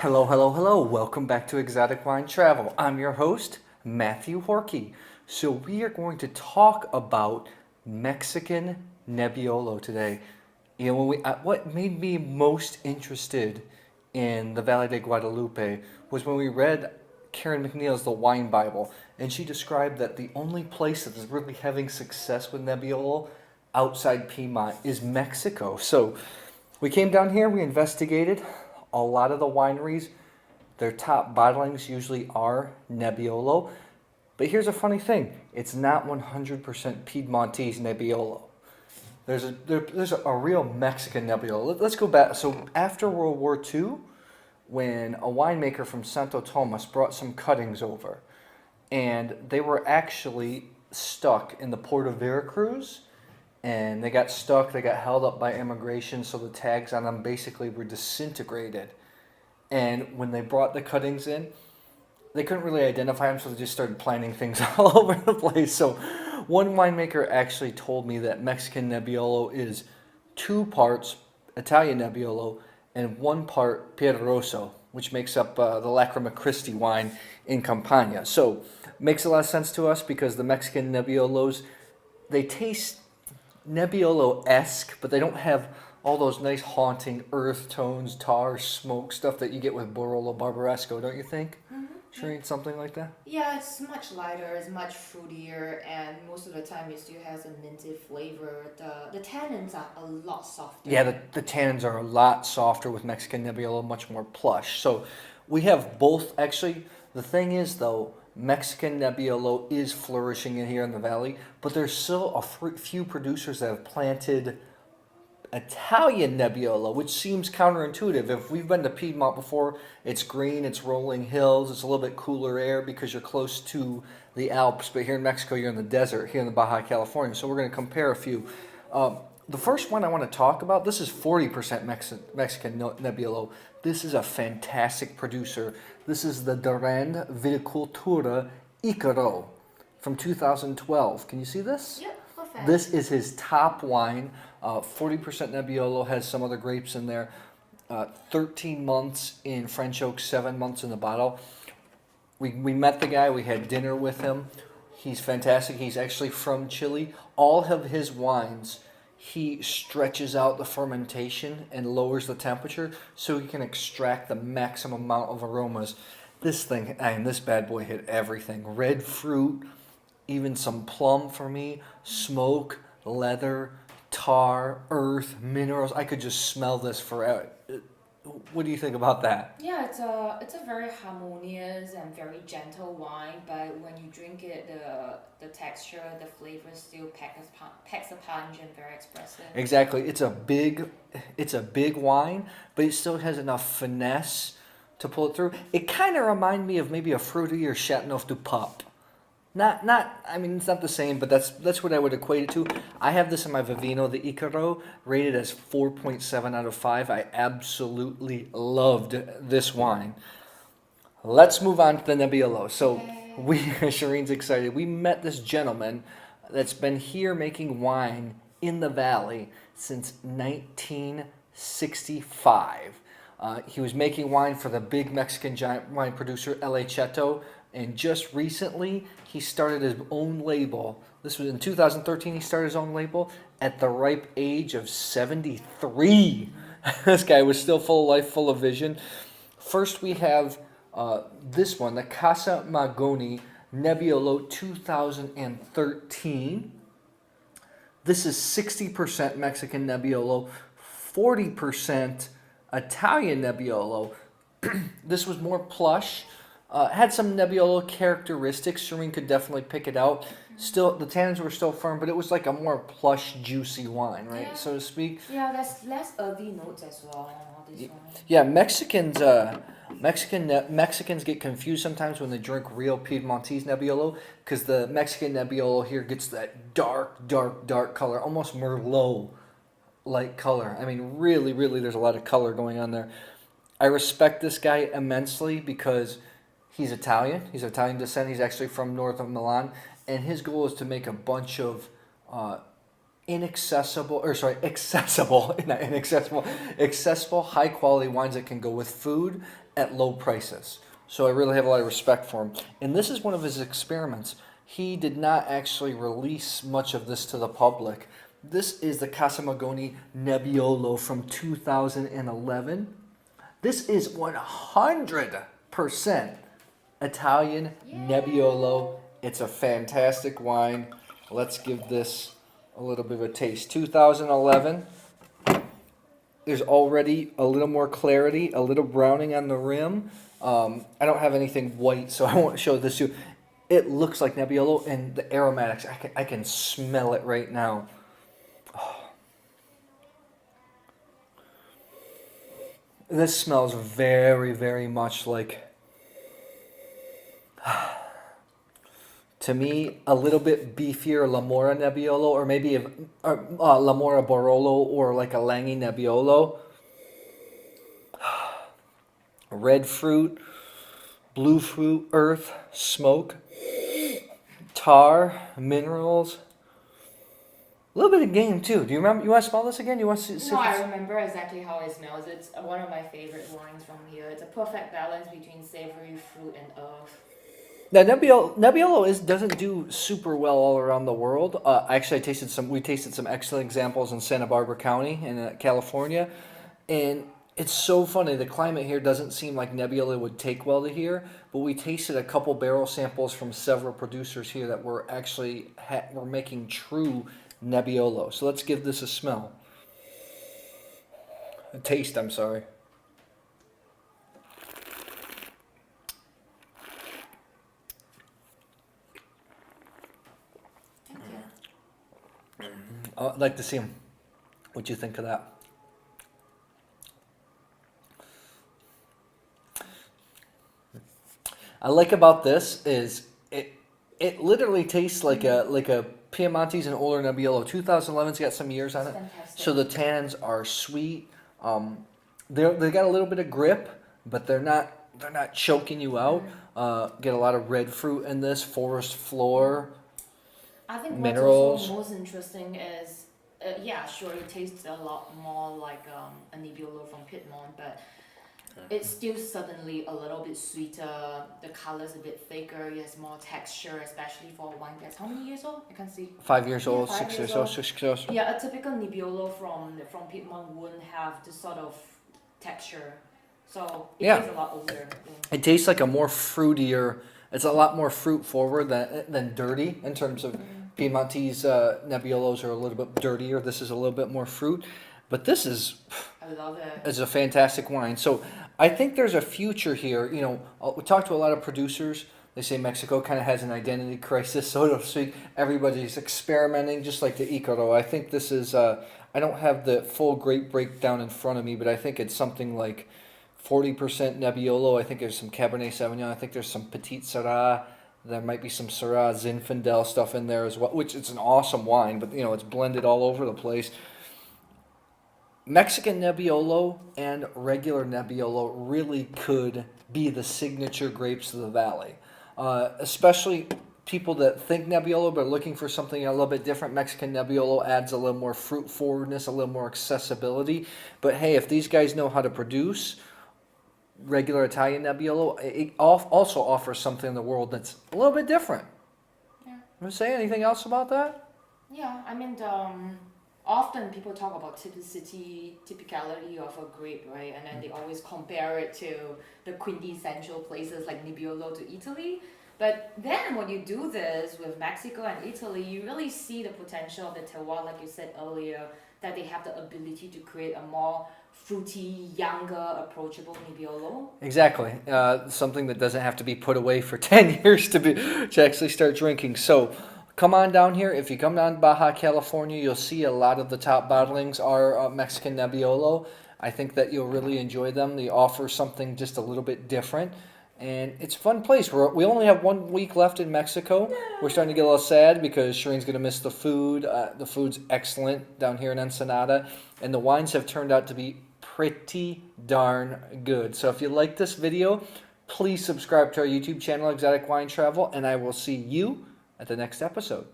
Hello, hello, hello. Welcome back to Exotic Wine Travel. I'm your host, Matthew Horkey. So we are going to talk about Mexican Nebbiolo today. What made me most interested in the Valle de Guadalupe was when we read Karen MacNeil's The Wine Bible, and she described that the only place that is really having success with Nebbiolo outside Piedmont is Mexico. So we came down here, we investigated a lot of the wineries. Their top bottlings usually are Nebbiolo. But here's a funny thing. It's not 100% Piemontese Nebbiolo. There's a real Mexican Nebbiolo. Let's go back. So after World War II, when a winemaker from Santo Tomas brought some cuttings over, and they were actually stuck in the port of Veracruz, and they got stuck, they got held up by immigration, so the tags on them basically were disintegrated. And when they brought the cuttings in, they couldn't really identify them, so they just started planting things all over the place. So one winemaker actually told me that Mexican Nebbiolo is 2 parts Italian Nebbiolo and 1 part Piedirosso, which makes up the Lacrima Christi wine in Campania. So makes a lot of sense to us because the Mexican Nebbiolos, they taste Nebbiolo-esque, but they don't have all those nice haunting earth tones, tar, smoke stuff that you get with Barolo Barbaresco, don't you think? Shireen, something like that? Yeah, it's much lighter, it's much fruitier, and most of the time it still has a minty flavor. The tannins are a lot softer. Yeah, the tannins are a lot softer with Mexican Nebbiolo, much more plush. So we have both. Actually, the thing is, though, Mexican Nebbiolo is flourishing in here in the valley, but there's still a few producers that have planted Italian Nebbiolo, which seems counterintuitive. If we've been to Piedmont before, it's green, it's rolling hills, it's a little bit cooler air because you're close to the Alps, but here in Mexico, you're in the desert, here in the Baja California. So we're going to compare a few. The first one I want to talk about, this is 40% Mexican Nebbiolo. This is a fantastic producer. This is the Durand Viticultura Icaro from 2012. Can you see this? Yep, perfect. This is his top wine. 40% Nebbiolo, has some other grapes in there. 13 months in French oak, 7 months in the bottle. We met the guy. We had dinner with him. He's fantastic. He's actually from Chile. All of his wines, he stretches out the fermentation and lowers the temperature so he can extract the maximum amount of aromas. This thing, and this bad boy hit everything. Red fruit, even some plum for me, smoke, leather, tar, earth, minerals. I could just smell this forever. What do you think about that? Yeah, it's a very harmonious and very gentle wine, but when you drink it, the texture, the flavor still packs a punch and very expressive. Exactly. It's a big wine, but it still has enough finesse to pull it through. It kind of reminds me of maybe a fruitier Chateauneuf du Pape. I mean, it's not the same, but that's what I would equate it to. I have this in my Vivino, the Icaro, rated as 4.7 out of 5. I absolutely loved this wine. Let's move on to the Nebbiolo. So Shireen's excited. We met this gentleman that's been here making wine in the valley since 1965. He was making wine for the big Mexican giant wine producer, El Cheto. And just recently, he started his own label. This was in 2013, he started his own label at the ripe age of 73. This guy was still full of life, full of vision. First, we have this one, the Casa Magoni Nebbiolo 2013. This is 60% Mexican Nebbiolo, 40% Italian Nebbiolo. This was more plush. Had some Nebbiolo characteristics. Shireen could definitely pick it out. Still, the tannins were still firm, but it was like a more plush, juicy wine, right, Yeah. so to speak. Yeah, there's less earthy notes as well on this one. Yeah, Mexicans get confused sometimes when they drink real Piemontese Nebbiolo because the Mexican Nebbiolo here gets that dark, dark, dark color, almost Merlot-like color. I mean, really, really, there's a lot of color going on there. I respect this guy immensely because he's Italian. He's of Italian descent. He's actually from north of Milan. And his goal is to make a bunch of accessible, not inaccessible, accessible, high quality wines that can go with food at low prices. So I really have a lot of respect for him. And this is one of his experiments. He did not actually release much of this to the public. This is the Casa Magoni Nebbiolo from 2011. This is 100% Italian Nebbiolo. It's a fantastic wine. Let's give this a little bit of a taste. 2011. There's already a little more clarity, a little browning on the rim. I don't have anything white, so I won't show this to you. It looks like Nebbiolo, and the aromatics, I can smell it right now. Oh. This smells very, very much like, to me, a little bit beefier Lamora Nebbiolo, or maybe Lamora Barolo, or like a Langhi Nebbiolo. Red fruit, blue fruit, earth, smoke, tar, minerals. A little bit of game too. Do you remember? You want to smell this again? You want to see? No, I remember exactly how it smells. It's one of my favorite wines from here. It's a perfect balance between savory, fruit, and earth. Now Nebbiolo doesn't do super well all around the world. Actually, we tasted some excellent examples in Santa Barbara County in California, and it's so funny. The climate here doesn't seem like Nebbiolo would take well to here, but we tasted a couple barrel samples from several producers here that were actually were making true Nebbiolo. So let's give this a smell. A taste, I'm sorry. Thank you. I'd like to see him. What do you think of that? I like about this is it literally tastes like a Piemontese and older Nebbiolo. 2011's got some years on it, Fantastic. so the tannins are sweet. They got a little bit of grip, but they're not choking you out. Get a lot of red fruit in this, forest floor. I think minerals. what's also most interesting is, yeah, sure, it tastes a lot more like a Nebbiolo from Piedmont, but it's still suddenly a little bit sweeter. The color's a bit thicker. It has more texture, especially for a wine that's how many years old? I can't see. 5 years Yeah, old, 5 6 years years old, old. 6 years old. Yeah, a typical Nebbiolo from Piedmont wouldn't have this sort of texture. So it Yeah. tastes a lot older. It tastes like a more fruitier. It's a lot more fruit forward than dirty in terms of Piemontese Nebbiolos are a little bit dirtier. This is a little bit more fruit, but this is I love it. a fantastic wine. So I think there's a future here. You know, we talked to a lot of producers. They say Mexico kind of has an identity crisis, so to speak. Everybody's experimenting, just like the Icaro. I think this is. I don't have the full grape breakdown in front of me, but I think it's something like 40% Nebbiolo. I think there's some Cabernet Sauvignon. I think there's some Petit Sirah. There might be some Syrah Zinfandel stuff in there as well, which it's an awesome wine, but you know it's blended all over the place. Mexican Nebbiolo and regular Nebbiolo really could be the signature grapes of the valley, especially people that think Nebbiolo but are looking for something a little bit different. Mexican Nebbiolo adds a little more fruit forwardness, a little more accessibility. But hey, if these guys know how to produce regular Italian Nebbiolo, it also offers something in the world that's a little bit different. Yeah. Want to say anything else about that? Yeah, I mean, often people talk about typicality of a grape, right? And then they always compare it to the quintessential places like Nebbiolo to Italy. But then when you do this with Mexico and Italy, you really see the potential of the terroir, like you said earlier, that they have the ability to create a more fruity, younger, approachable Nebbiolo. Exactly. Something that doesn't have to be put away for 10 years to actually start drinking. So come on down here. If you come down to Baja California, you'll see a lot of the top bottlings are Mexican Nebbiolo. I think that you'll really enjoy them. They offer something just a little bit different. And it's a fun place. We only have 1 week left in Mexico. No. We're starting to get a little sad because Shireen's going to miss the food. The food's excellent down here in Ensenada. And the wines have turned out to be pretty darn good. So if you like this video, please subscribe to our YouTube channel, Exotic Wine Travel. And I will see you at the next episode.